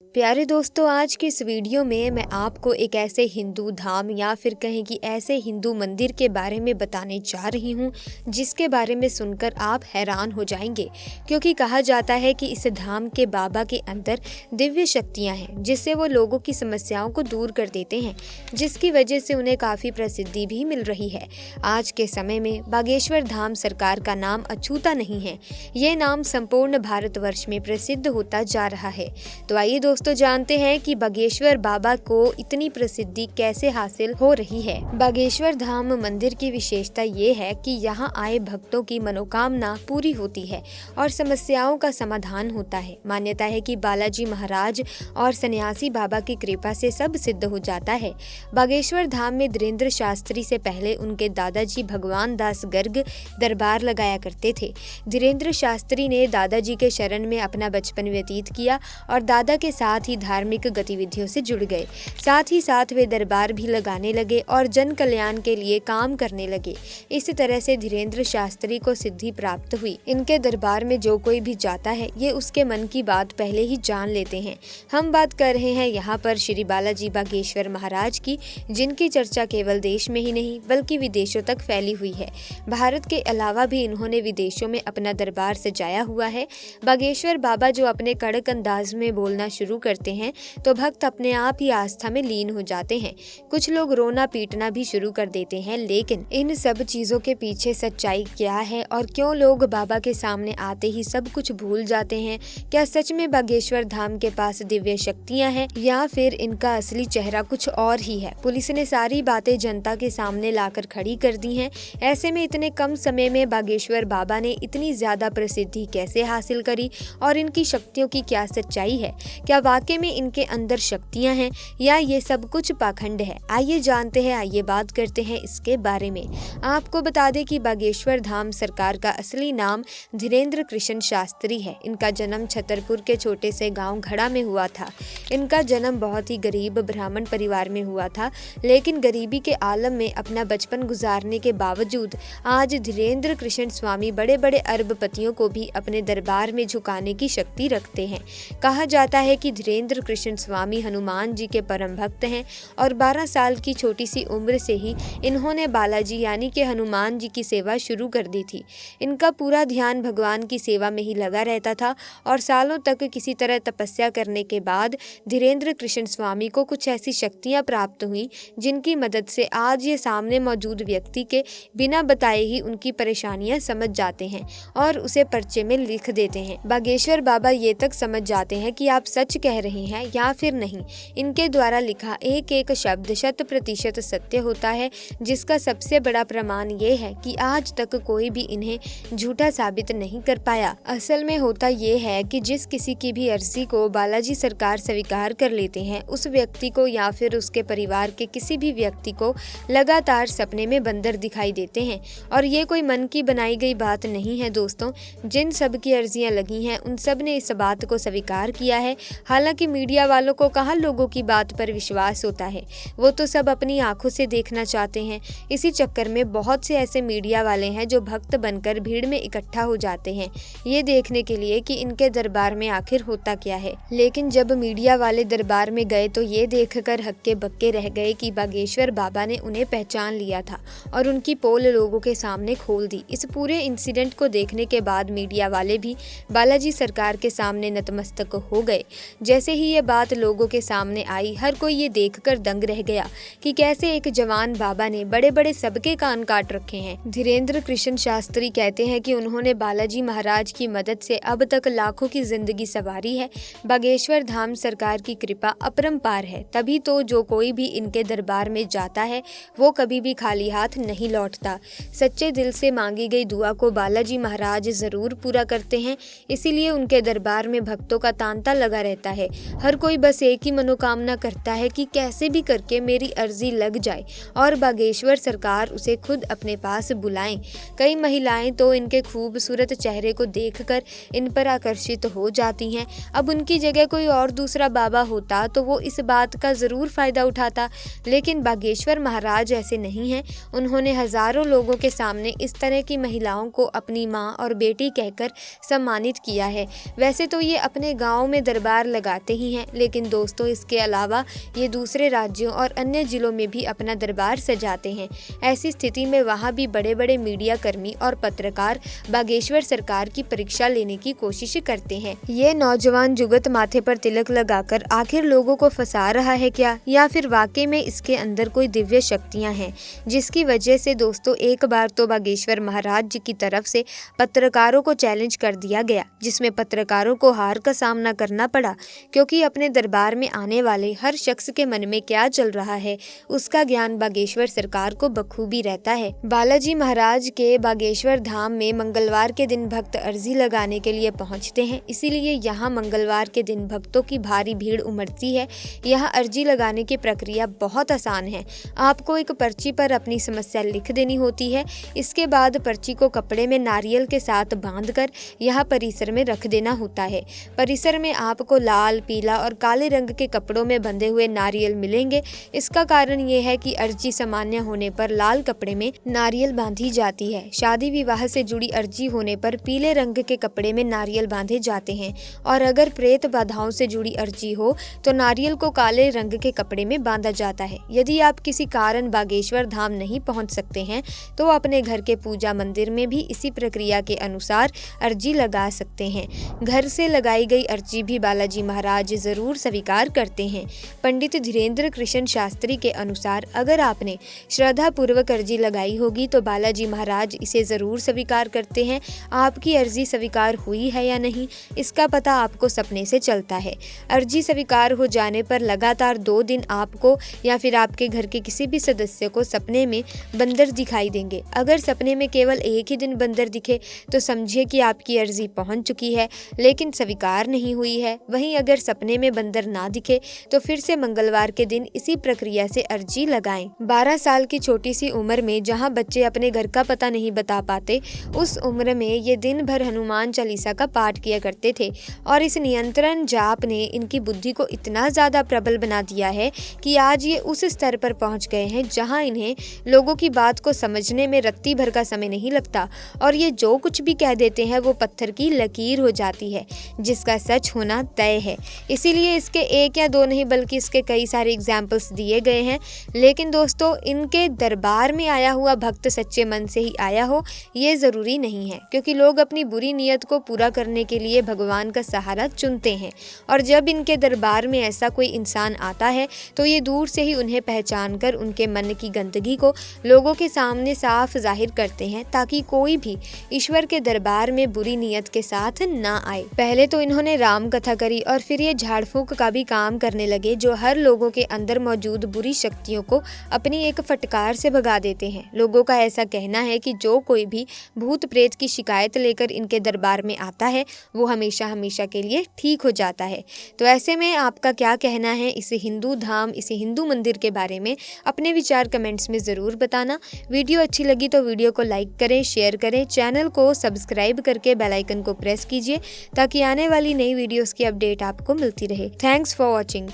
प्यारे दोस्तों, आज की इस वीडियो में मैं आपको एक ऐसे हिंदू धाम या फिर कहें कि ऐसे हिंदू मंदिर के बारे में बताने जा रही हूँ जिसके बारे में सुनकर आप हैरान हो जाएंगे। क्योंकि कहा जाता है कि इस धाम के बाबा के अंदर दिव्य शक्तियाँ हैं जिससे वो लोगों की समस्याओं को दूर कर देते हैं, जिसकी वजह से उन्हें काफ़ी प्रसिद्धि भी मिल रही है। आज के समय में बागेश्वर धाम सरकार का नाम अछूता नहीं है, ये नाम संपूर्ण भारतवर्ष में प्रसिद्ध होता जा रहा है। तो आइए दोस्तों जानते हैं कि बागेश्वर बाबा को इतनी प्रसिद्धि कैसे हासिल हो रही है। बागेश्वर धाम मंदिर की विशेषता ये है कि यहाँ आए भक्तों की मनोकामना पूरी होती है और समस्याओं का समाधान होता है। मान्यता है कि बालाजी महाराज और सन्यासी बाबा की कृपा से सब सिद्ध हो जाता है। बागेश्वर धाम में धीरेन्द्र शास्त्री से पहले उनके दादाजी भगवान दास गर्ग दरबार लगाया करते थे। धीरेन्द्र शास्त्री ने दादाजी के शरण में अपना बचपन व्यतीत किया और दादा के साथ ही धार्मिक गतिविधियों से जुड़ गए। साथ ही साथ वे दरबार भी लगाने लगे और जन कल्याण के लिए काम करने लगे। इसी तरह से धीरेन्द्र शास्त्री को सिद्धि प्राप्त हुई। इनके दरबार में जो कोई भी जाता है ये उसके मन की बात पहले ही जान लेते हैं। हम बात कर रहे हैं यहाँ पर श्री बालाजी बागेश्वर महाराज की, जिनकी चर्चा केवल देश में ही नहीं बल्कि विदेशों तक फैली हुई है। भारत के अलावा भी इन्होंने विदेशों में अपना दरबार सजाया हुआ है। बागेश्वर बाबा जो अपने कड़क अंदाज में बोलना शुरू करते हैं तो भक्त अपने आप ही आस्था में लीन हो जाते हैं। कुछ लोग रोना पीटना भी शुरू कर देते हैं, लेकिन इन सब चीजों के पीछे सच्चाई क्या है और क्यों लोग बाबा के सामने आते ही सब कुछ भूल जाते हैं? क्या सच में बागेश्वर धाम के पास दिव्य शक्तियां हैं या फिर इनका असली चेहरा कुछ और ही है? पुलिस ने सारी बातें जनता के सामने लाकर खड़ी कर दी हैं। ऐसे में इतने कम समय में बागेश्वर बाबा ने इतनी ज्यादा प्रसिद्धि कैसे हासिल करी और इनकी शक्तियों की क्या सच्चाई है? क्या वाकई में इनके अंदर शक्तियां हैं या ये सब कुछ पाखंड है? आइए जानते हैं, आइए बात करते हैं इसके बारे में। आपको बता दें कि बागेश्वर धाम सरकार का असली नाम धीरेन्द्र कृष्ण शास्त्री है। इनका जन्म छतरपुर के छोटे से गांव घड़ा में हुआ था। इनका जन्म बहुत ही गरीब ब्राह्मण परिवार में हुआ था, लेकिन गरीबी के आलम में अपना बचपन गुजारने के बावजूद आज धीरेन्द्र कृष्ण स्वामी बड़े बड़े अरबपतियों को भी अपने दरबार में झुकाने की शक्ति रखते हैं। कहा जाता है कि धीरेन्द्र कृष्ण स्वामी हनुमान जी के परम भक्त हैं और 12 साल की छोटी सी उम्र से ही इन्होंने बालाजी यानी कि हनुमान जी की सेवा शुरू कर दी थी। इनका पूरा ध्यान भगवान की सेवा में ही लगा रहता था और सालों तक किसी तरह तपस्या करने के बाद धीरेन्द्र कृष्ण स्वामी को कुछ ऐसी शक्तियां प्राप्त हुई जिनकी मदद से आज ये सामने मौजूद व्यक्ति के बिना बताए ही उनकी परेशानियां समझ जाते हैं और उसे पर्चे में लिख देते हैं। बागेश्वर बाबा ये तक समझ जाते हैं कि आप सच कह रहे हैं या फिर नहीं। इनके द्वारा लिखा एक एक शब्द 100% सत्य होता है, जिसका सबसे बड़ा प्रमाण ये है कि आज तक कोई भी इन्हें झूठा साबित नहीं कर पाया। असल में होता ये है कि जिस किसी की भी अर्जी को बालाजी सरकार स्वीकार कर लेते हैं, उस व्यक्ति को या फिर उसके परिवार के किसी भी व्यक्ति को लगातार सपने में बंदर दिखाई देते हैं। और ये कोई मन की बनाई गई बात नहीं है दोस्तों। जिन सब की अर्जियां लगी हैं उन सब ने इस बात को स्वीकार किया है। हालांकि मीडिया वालों को कहाँ लोगों की बात पर विश्वास होता है, वो तो सब अपनी आंखों से देखना चाहते हैं। इसी चक्कर में बहुत से ऐसे मीडिया वाले हैं जो भक्त बनकर भीड़ में इकट्ठा हो जाते हैं ये देखने के लिए कि इनके दरबार में आखिर होता क्या है। लेकिन जब मीडिया वाले दरबार में गए तो ये देखकर हक्के बक्के रह गए कि बागेश्वर बाबा ने उन्हें पहचान लिया था और उनकी पोल लोगों के सामने खोल दी। इस पूरे इंसिडेंट को देखने के बाद मीडिया वाले भी बालाजी सरकार के सामने नतमस्तक हो गए। जैसे ही ये बात लोगों के सामने आई, हर कोई ये देखकर दंग रह गया कि कैसे एक जवान बाबा ने बड़े बड़े सबके कान काट रखे हैं। धीरेन्द्र कृष्ण शास्त्री कहते हैं कि उन्होंने बालाजी महाराज की मदद से अब तक लाखों की जिंदगी संवारी है। बागेश्वर धाम सरकार की कृपा अपरंपार है, तभी तो जो कोई भी इनके दरबार में जाता है वो कभी भी खाली हाथ नहीं लौटता। सच्चे दिल से मांगी गई दुआ को बालाजी महाराज जरूर पूरा करते हैं, इसीलिए उनके दरबार में भक्तों का तांता लगा रहता है। हर कोई बस एक ही मनोकामना करता है कि कैसे भी करके मेरी अर्जी लग जाए और बागेश्वर सरकार उसे खुद अपने पास बुलाएं। कई महिलाएं तो इनके खूबसूरत चेहरे को देखकर इन पर आकर्षित हो जाती हैं। अब उनकी जगह कोई और दूसरा बाबा होता तो वो इस बात का ज़रूर फ़ायदा उठाता, लेकिन बागेश्वर महाराज ऐसे नहीं हैं। उन्होंने हज़ारों लोगों के सामने इस तरह की महिलाओं को अपनी माँ और बेटी कहकर सम्मानित किया है। वैसे तो ये अपने गाँव में दरबार लगाते ही हैं, लेकिन दोस्तों इसके अलावा ये दूसरे राज्यों और अन्य जिलों में भी अपना दरबार सजाते हैं। ऐसी स्थिति में वहाँ भी बड़े बड़े मीडिया कर्मी और पत्रकार बागेश्वर सरकार की परीक्षा लेने की कोशिश करते हैं। ये नौजवान जुगत माथे पर तिलक लगाकर आखिर लोगों को फंसा रहा है क्या, या फिर वाकई में इसके अंदर कोई दिव्य शक्तियाँ हैं, जिसकी वजह से दोस्तों एक बार तो बागेश्वर महाराज जी की तरफ से पत्रकारों को चैलेंज कर दिया गया, जिसमें पत्रकारों को हार का सामना करना पड़ा, क्योंकि अपने दरबार में आने वाले हर शख्स के मन में क्या चल रहा है उसका ज्ञान बागेश्वर सरकार को बखूबी रहता है। बालाजी महाराज के बागेश्वर धाम में मंगलवार के दिन भक्त अर्जी लगाने के लिए पहुंचते हैं, इसीलिए यहाँ मंगलवार के दिन भक्तों की भारी भीड़ उमड़ती है। यहाँ अर्जी लगाने की प्रक्रिया बहुत आसान है। आपको एक पर्ची पर अपनी समस्या लिख देनी होती है। इसके बाद पर्ची को कपड़े में नारियल के साथ बांधकर यहाँ परिसर में रख देना होता है। परिसर में आपको लाल, पीला और काले रंग के कपड़ों में बंधे हुए नारियल मिलेंगे। इसका कारण ये है कि अर्जी सामान्य होने पर लाल कपड़े में नारियल बांधी जाती है। शादी विवाह से जुड़ी अर्जी होने पर पीले रंग के कपड़े में नारियल बांधे जाते हैं, और अगर प्रेत बाधाओं से जुड़ी अर्जी हो तो नारियल को काले रंग के कपड़े में बांधा जाता है। यदि आप किसी कारण बागेश्वर धाम नहीं पहुंच सकते हैं तो अपने घर के पूजा मंदिर में भी इसी प्रक्रिया के अनुसार अर्जी लगा सकते हैं। घर से लगाई गई अर्जी भी बालाजी महाराज जरूर स्वीकार करते हैं। पंडित धीरेन्द्र कृष्ण शास्त्री के अनुसार अगर आपने श्रद्धा पूर्वक अर्जी लगाई होगी तो बालाजी महाराज इसे जरूर स्वीकार करते हैं। आपकी अर्जी स्वीकार हुई है या नहीं, इसका पता आपको सपने से चलता है। अर्जी स्वीकार हो जाने पर लगातार 2 दिन आपको या फिर आपके घर के किसी भी सदस्य को सपने में बंदर दिखाई देंगे। अगर सपने में केवल एक ही दिन बंदर दिखे तो समझिए कि आपकी अर्जी पहुंच चुकी है, लेकिन स्वीकार नहीं हुई है। वहीं अगर सपने में बंदर ना दिखे तो फिर से मंगलवार के दिन इसी प्रक्रिया से अर्जी लगाएं। 12 साल की छोटी सी उम्र में जहां बच्चे अपने घर का पता नहीं बता पाते, उस उम्र में ये दिन भर हनुमान चालीसा का पाठ किया करते थे, और इस नियंत्रण जाप ने इनकी बुद्धि को इतना ज़्यादा प्रबल बना दिया है कि आज ये उस स्तर पर पहुंच गए हैं जहां इन्हें लोगों की बात को समझने में रत्ती भर का समय नहीं लगता, और ये जो कुछ भी कह देते हैं वो पत्थर की लकीर हो जाती है, जिसका सच होना तय है। इसीलिए इसके 1 या 2 नहीं बल्कि इसके कई सारे एग्जाम्पल्स दिए गए हैं। लेकिन दोस्तों इनके दरबार में आया हुआ भक्त सच्चे मन से ही आया हो ये ज़रूरी नहीं है, क्योंकि लोग अपनी बुरी नीयत को पूरा करने के लिए भगवान का सहारा चुनते हैं, और जब इनके दरबार में ऐसा कोई इंसान आता है तो ये दूर से ही उन्हें पहचान कर उनके मन की गंदगी को लोगों के सामने साफ जाहिर करते हैं, ताकि कोई भी ईश्वर के दरबार में बुरी नीयत के साथ ना आए। पहले तो इन्होंने राम कथा करी और फिर ये झाड़ फूंक का भी काम करने लगे, जो हर लोगों के अंदर मौजूद बुरी शक्तियों को अपनी एक फटकार से भगा देते हैं। लोगों का ऐसा कहना है कि जो कोई भी भूत प्रेत की शिकायत लेकर इनके दरबार में आता है वो हमेशा हमेशा के लिए ठीक हो जाता है। तो ऐसे में आपका क्या कहना है इस हिंदू धाम, इस हिंदू मंदिर के बारे में? अपने विचार कमेंट्स में ज़रूर बताना। वीडियो अच्छी लगी तो वीडियो को लाइक करें, शेयर करें, चैनल को सब्सक्राइब करके बेल आइकन को प्रेस कीजिए ताकि आने वाली नई वीडियोस की अपडेट आपको मिलती रहे। Thanks for watching.